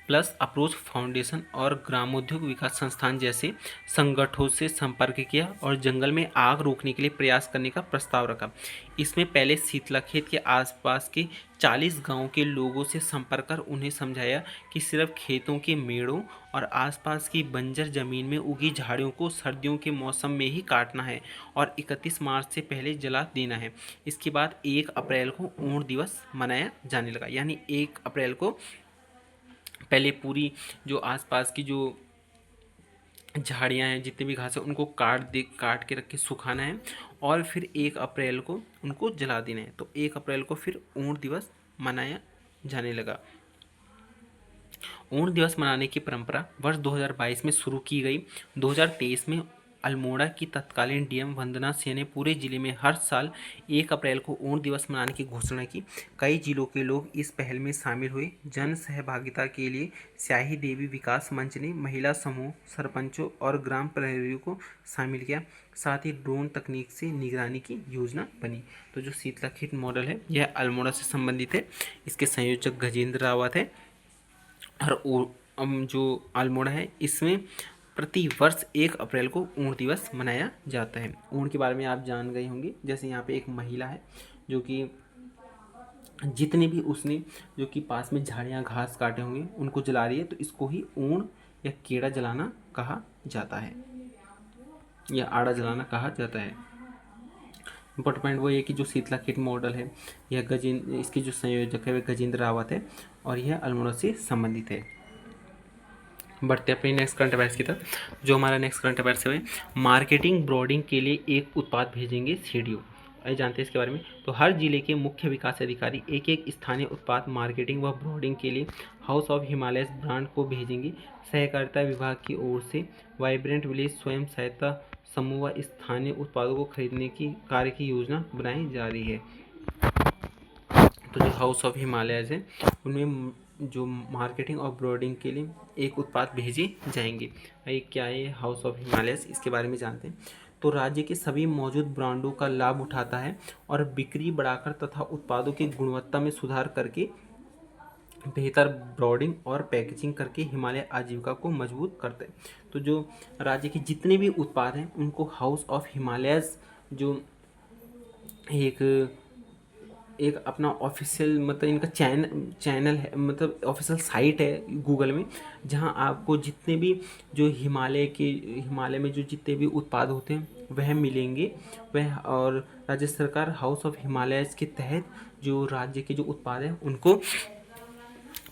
प्लस अप्रोच फाउंडेशन और ग्रामोद्योग विकास संस्थान जैसे संगठनों से संपर्क किया और जंगल में आग रोकने के लिए प्रयास करने का प्रस्ताव रखा। इसमें पहले शीतलाखेत के आसपास के 40 गांवों के लोगों से संपर्क कर उन्हें समझाया कि सिर्फ खेतों के मेड़ों और आसपास की बंजर जमीन में उगी झाड़ियों को सर्दियों के मौसम में ही काटना है और 31 मार्च से पहले जला देना है। इसके बाद 1 अप्रैल को ऊन दिवस मनाया जाने लगा। यानी 1 अप्रैल को पहले पूरी जो आसपास की जो झाड़ियाँ हैं, जितने भी घास है, उनको काट के रख के सुखाना है और फिर 1 अप्रैल को उनको जला देना है। तो 1 अप्रैल को फिर ऊन दिवस मनाया जाने लगा। ऊन दिवस मनाने की परंपरा वर्ष 2022 में शुरू की गई। 2023 में अल्मोड़ा की तत्कालीन डीएम वंदना सिंह ने पूरे जिले में हर साल 1 अप्रैल को ऊन दिवस मनाने की घोषणा की। कई जिलों के लोग इस पहल में शामिल हुए। जन सहभागिता के लिए स्याही देवी विकास मंच ने महिला समूह, सरपंचों और ग्राम प्रहरियों को शामिल किया। साथ ही ड्रोन तकनीक से निगरानी की योजना बनी। तो जो शीतलाखेत मॉडल है यह अल्मोड़ा से संबंधित है। इसके संयोजक गजेंद्र रावत है और जो अल्मोड़ा है इसमें प्रति वर्ष 1 अप्रैल को ऊन दिवस मनाया जाता है। ऊन के बारे में आप जान गए होंगे। जैसे यहाँ पे एक महिला है जो कि जितने भी उसने जो कि पास में झाड़ियाँ घास काटे होंगे उनको जला रही है, तो इसको ही ऊन या कीड़ा जलाना कहा जाता है या आड़ा जलाना कहा जाता है। इम्पोर्टेंट पॉइंट वो ये कि जो शीतलाखेत मॉडल है यह इसके जो संयोजक है वह गजेंद्र रावत है और यह अल्मोड़ा से संबंधित है। बढ़ते अपने नेक्स्ट करंट अफेयर्स की तरफ। जो हमारा नेक्स्ट करंट अफेयर्स है मार्केटिंग ब्रॉडिंग के लिए एक उत्पाद भेजेंगे सीडीओ। आइए जानते हैं इसके बारे में। तो हर जिले के मुख्य विकास अधिकारी एक एक स्थानीय उत्पाद मार्केटिंग व ब्रॉडिंग के लिए हाउस ऑफ हिमालयस ब्रांड को भेजेंगे। सहकारिता विभाग की ओर से वाइब्रेंट विलेज स्वयं सहायता समूह व स्थानीय उत्पादों को खरीदने की कार्य की योजना बनाई जा रही है। तो जो हाउस ऑफ हिमालयस है उनमें जो मार्केटिंग और ब्रॉडिंग के लिए एक उत्पाद भेजे जाएंगे। ये क्या है हाउस ऑफ हिमालयस, इसके बारे में जानते हैं। तो राज्य के सभी मौजूद ब्रांडों का लाभ उठाता है और बिक्री बढ़ाकर तथा उत्पादों की गुणवत्ता में सुधार करके बेहतर ब्रॉडिंग और पैकेजिंग करके हिमालय आजीविका को मजबूत करते हैं। तो जो राज्य के जितने भी उत्पाद हैं उनको हाउस ऑफ हिमालयस जो एक अपना ऑफिशियल मतलब इनका चैनल है, मतलब ऑफिशियल साइट है गूगल में, जहां आपको जितने भी जो हिमालय में जो जितने भी उत्पाद होते हैं वह मिलेंगे वह। और राज्य सरकार हाउस ऑफ हिमालयस के तहत जो राज्य के जो उत्पाद हैं उनको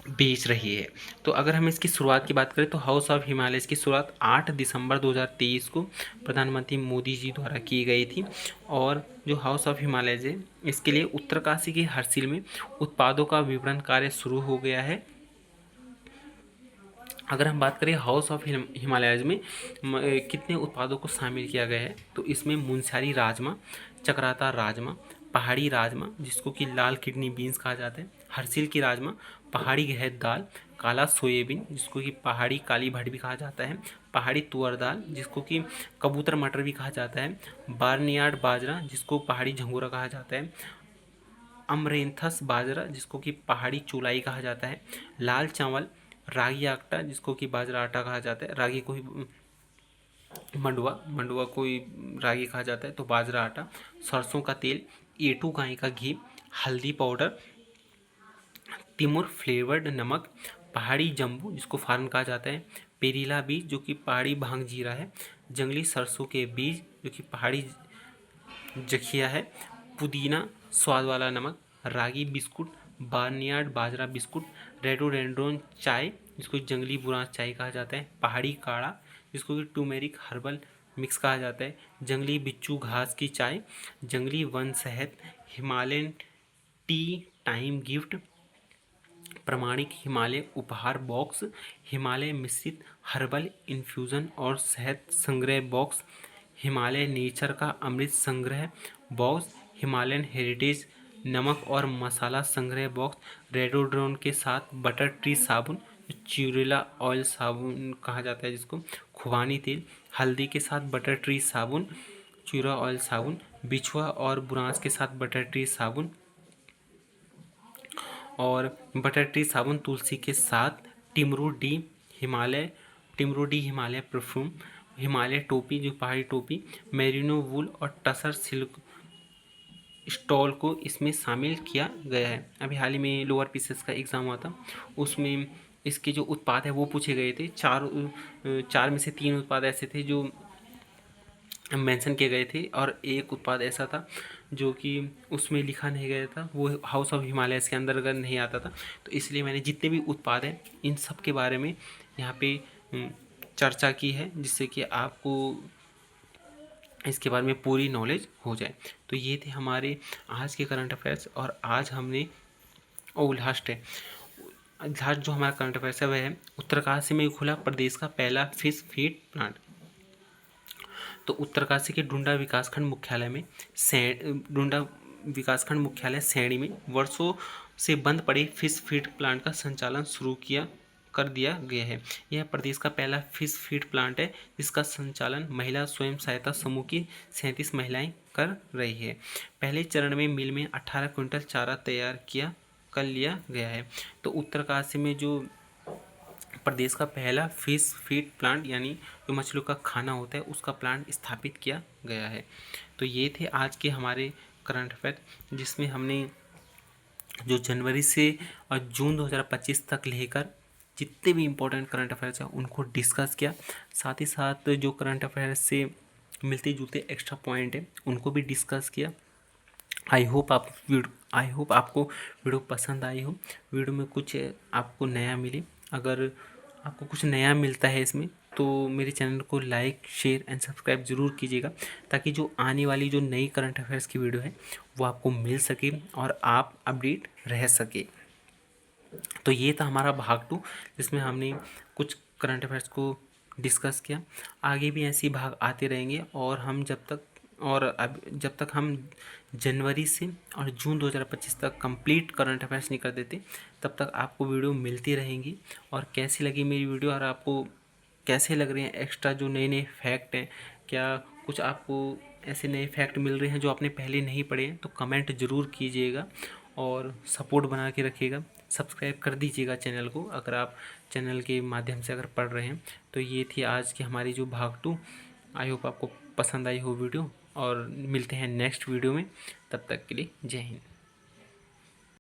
बेच रही है। तो अगर हम इसकी शुरुआत की बात करें तो हाउस ऑफ हिमालयस की शुरुआत 8 दिसंबर 2023 को प्रधानमंत्री मोदी जी द्वारा की गई थी। और जो हाउस ऑफ हिमालयस है इसके लिए उत्तरकाशी के हरसिल में उत्पादों का विपणन कार्य शुरू हो गया है। अगर हम बात करें हाउस ऑफ हिमालयस में कितने उत्पादों को शामिल किया गया है तो इसमें मुनस्यारी राजमा, चक्राता राजमा, पहाड़ी राजमा जिसको कि लाल किडनी बीन्स कहा जाता है, हरसिल की राजमा, पहाड़ी गहत दाल, काला सोयाबीन जिसको कि पहाड़ी काली भट भी कहा जाता है, पहाड़ी तुअर दाल जिसको कि कबूतर मटर भी कहा जाता है, बार्नयार्ड बाजरा जिसको पहाड़ी झंगोरा कहा जाता है, अमरेंथस बाजरा जिसको कि पहाड़ी चौलाई कहा जाता है, लाल चावल, रागी आटा जिसको कि बाजरा आटा कहा जाता है, रागी को ही मंडुआ को ही रागी कहा जाता है, तो बाजरा आटा, सरसों का तेल, A2 गाय का घी, हल्दी पाउडर, तिमुर फ्लेवर्ड नमक, पहाड़ी जम्बू जिसको फार्न कहा जाता है, पेरीला बीज जो कि पहाड़ी भांग जीरा है, जंगली सरसों के बीज जो कि पहाड़ी जखिया है, पुदीना स्वाद वाला नमक, रागी बिस्कुट, बार्नयार्ड बाजरा बिस्कुट, रेडोडेंड्रोन चाय जिसको जंगली बुरांस चाय कहा जाता है, पहाड़ी काढ़ा जिसको कि टर्मेरिक हर्बल मिक्स कहा जाता है, जंगली बिच्छू घास की चाय, जंगली वन शहद, हिमालयन टी टाइम गिफ्ट, प्रमाणिक हिमालय उपहार बॉक्स, हिमालय मिश्रित हर्बल इन्फ्यूज़न और शहद संग्रह बॉक्स, हिमालय नेचर का अमृत संग्रह बॉक्स, हिमालयन हेरिटेज नमक और मसाला संग्रह बॉक्स, रेडोड्रोन के साथ बटर ट्री साबुन, च्यूरेला ऑयल साबुन कहा जाता है जिसको, खुबानी तेल, हल्दी के साथ बटर ट्री साबुन, च्यूरा ऑयल साबुन, बिछुआ और बुरांस के साथ बटर ट्री साबुन और बटर ट्री साबुन, तुलसी के साथ टिमरू डी हिमालय परफ्यूम, हिमालय टोपी जो पहाड़ी टोपी, मेरिनो वूल और टसर सिल्क स्टॉल को इसमें शामिल किया गया है। अभी हाल ही में लोअर पीसेस का एग्ज़ाम हुआ था, उसमें इसके जो उत्पाद है वो पूछे गए थे। चार में से 3 उत्पाद ऐसे थे जो मेंशन किए गए थे और एक उत्पाद ऐसा था जो कि उसमें लिखा नहीं गया था, वो हाउस ऑफ हिमालयस के अंदर नहीं आता था। तो इसलिए मैंने जितने भी उत्पाद हैं इन सब के बारे में यहाँ पे चर्चा की है जिससे कि आपको इसके बारे में पूरी नॉलेज हो जाए। तो ये थे हमारे आज के करंट अफेयर्स और आज हमने लास्ट जो हमारा करंट अफेयर्स है वह है उत्तरकाशी में खुला प्रदेश का पहला फिश फीड प्लांट। तो उत्तरकाशी के डुंडा विकासखंड मुख्यालय सैणी में वर्षों से बंद पड़े फिश फीड प्लांट का संचालन शुरू कर दिया गया है। यह प्रदेश का पहला फिश फीड प्लांट है जिसका संचालन महिला स्वयं सहायता समूह की 37 महिलाएं कर रही है। पहले चरण में मिल में 18 क्विंटल चारा तैयार कर लिया गया है। तो उत्तरकाशी में जो प्रदेश का पहला फिश फीड प्लांट यानी जो मछलियों का खाना होता है उसका प्लांट स्थापित किया गया है। तो ये थे आज के हमारे करंट अफेयर जिसमें हमने जो जनवरी से और जून 2025 तक लेकर जितने भी इम्पोर्टेंट करंट अफेयर्स हैं उनको डिस्कस किया। साथ ही साथ जो करंट अफेयर्स से मिलते जुलते एक्स्ट्रा पॉइंट हैं उनको भी डिस्कस किया। आई होप आपको वीडियो पसंद आई हो, वीडियो में कुछ आपको नया मिले। अगर आपको कुछ नया मिलता है इसमें तो मेरे चैनल को लाइक शेयर एंड सब्सक्राइब ज़रूर कीजिएगा ताकि जो आने वाली जो नई करंट अफेयर्स की वीडियो है वो आपको मिल सके और आप अपडेट रह सके। तो ये था हमारा भाग 2 जिसमें हमने कुछ करंट अफेयर्स को डिस्कस किया। आगे भी ऐसे भाग आते रहेंगे और हम जब तक हम जनवरी से और जून 2025 तक कंप्लीट करंट अफेयर्स नहीं कर देते तब तक आपको वीडियो मिलती रहेंगी। और कैसी लगी मेरी वीडियो और आपको कैसे लग रहे हैं एक्स्ट्रा जो नए नए फैक्ट हैं, क्या कुछ आपको ऐसे नए फैक्ट मिल रहे हैं जो आपने पहले नहीं पढ़े हैं, तो कमेंट ज़रूर कीजिएगा और सपोर्ट बना के रखिएगा। सब्सक्राइब कर दीजिएगा चैनल को अगर आप चैनल के माध्यम से अगर पढ़ रहे हैं। तो ये थी आज की हमारी जो भाग 2। आई होप आपको पसंद आई हो वीडियो और मिलते हैं नेक्स्ट वीडियो में। तब तक के लिए जय हिंद।